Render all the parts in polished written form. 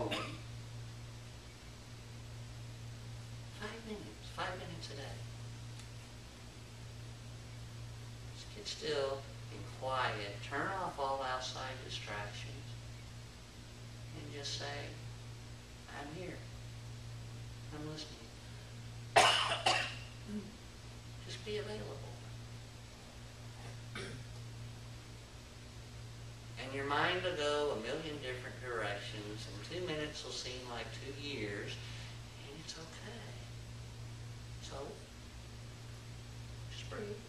home, 5 minutes a day. Just get still and quiet. Turn off all outside distractions. And just say, I'm here. I'm listening. Just be available. And your mind will go a million different directions, and 2 minutes will seem like 2 years, and it's okay. So, just breathe.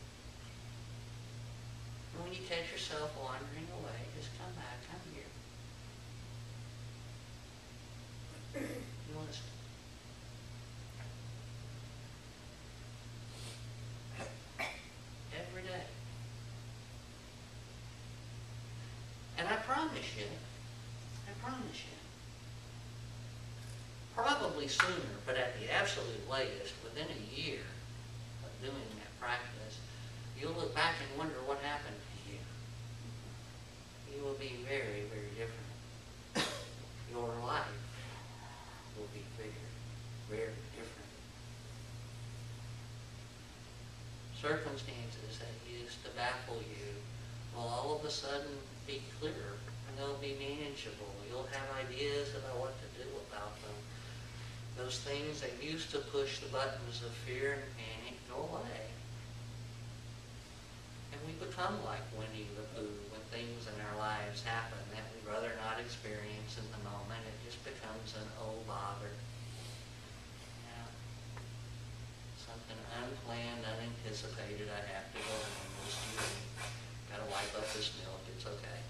And when you catch yourself wandering away, just come back, come here. And listen. Every day. And I promise you, probably sooner, but at the absolute latest, within a year of doing that practice, you'll look back and wonder what happened to you. You will be very, very different. Your life will be very, very different. Circumstances that used to baffle you will all of a sudden be clearer, and they'll be manageable. You'll have ideas about what to do about them. Those things that used to push the buttons of fear and panic go away. And we become like Winnie the Pooh when things in our lives happen that we'd rather not experience in the moment. It just becomes an oh bother. Yeah. Something unplanned, unanticipated. I have to go on this year. Gotta wipe up this milk. It's okay.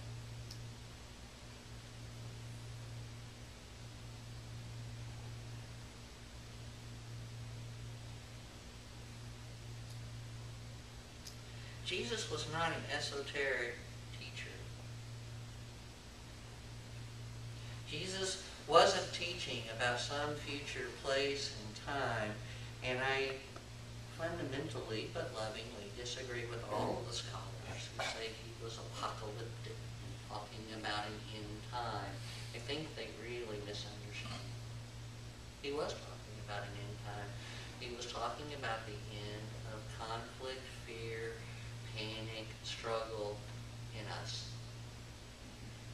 Jesus was not an esoteric teacher. Jesus wasn't teaching about some future place and time, and I fundamentally but lovingly disagree with all of the scholars who say he was apocalyptic and talking about an end time. I think they really misunderstand. He was talking about an end time. He was talking about the end of conflict, fear, panic, struggle in us.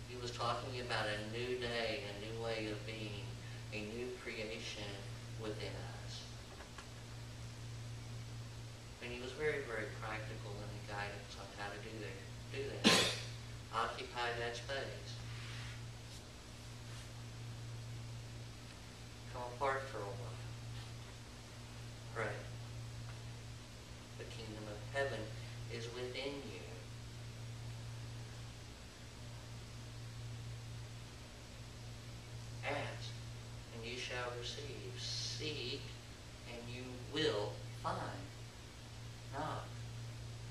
He was talking about a new day, a new way of being, a new creation within us. And he was very, very practical in the guidance on how to do that. Occupy that space. Come apart for a while. Pray. The kingdom of heaven is within you. Ask, and you shall receive. Seek, and you will find. Knock,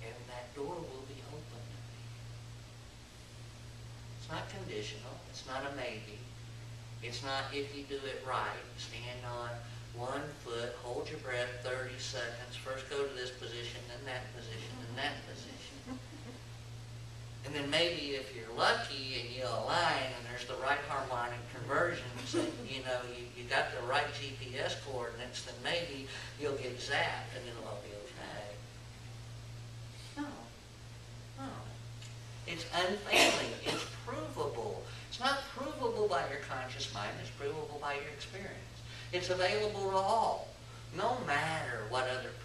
and that door will be open. It's not conditional. It's not a maybe. It's not if you do it right. Stand on one foot, hold your breath 30 seconds. First go to this position, then that position, then that position. And then maybe if you're lucky and you align and there's the right harmonic conversions and you got the right GPS coordinates, then maybe you'll get zapped and it'll all be okay. No. It's unfailing. It's provable. It's not provable by your conscious mind. It's provable by your experience. It's available to all, no matter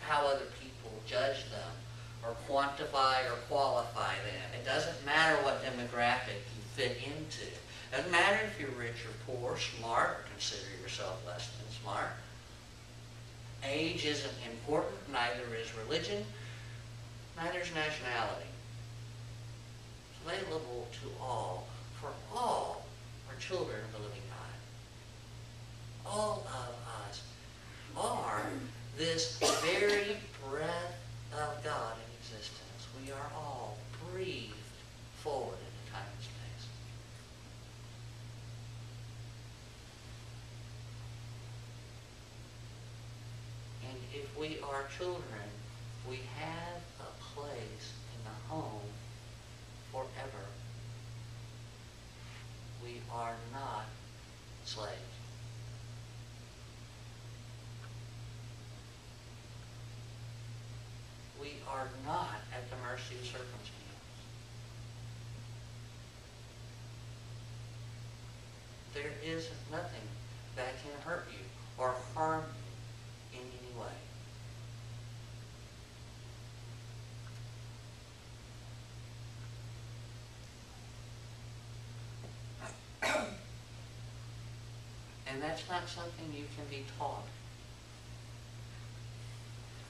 how other people judge them or quantify or qualify them. It doesn't matter what demographic you fit into. It doesn't matter if you're rich or poor, smart, or consider yourself less than smart. Age isn't important, neither is religion, neither is nationality. It's available to all, for all are children of the living God. All of us are this very breath of God in existence. We are all breathed forward into time and space. And if we are children, we have a place in the home forever. We are not slaves. We are not at the mercy of circumstance. There is nothing that can hurt you or harm you in any way. And that's not something you can be taught.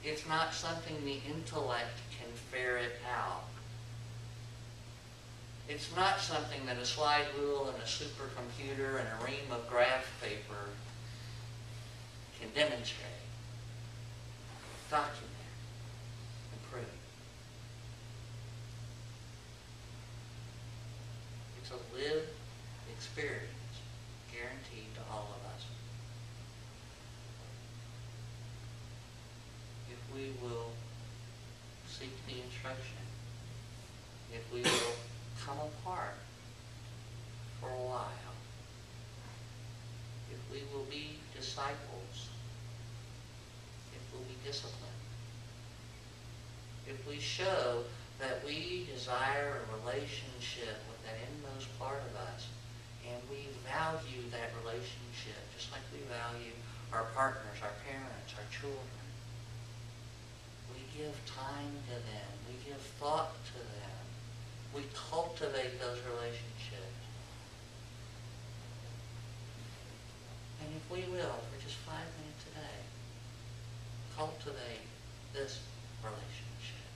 It's not something the intellect can ferret out. It's not something that a slide rule and a supercomputer and a ream of graph paper can demonstrate, document, and prove. It's a lived experience guaranteed to all of us. If we will seek the instruction, if we will come apart for a while, if we will be disciples, if we'll be disciplined, if we show that we desire a relationship with that inmost part of us, and we value that relationship just like we value our partners, our parents, our children. We give time to them. We give thought to them. We cultivate those relationships. And if we will, for just 5 minutes a day, cultivate this relationship.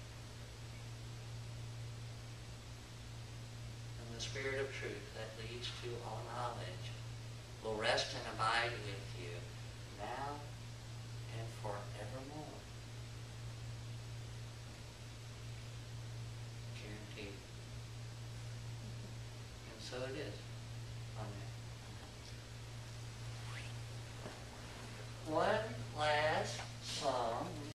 And the Spirit of truth that leads to all knowledge will rest and abide with you now and forevermore. Guaranteed. And so it is.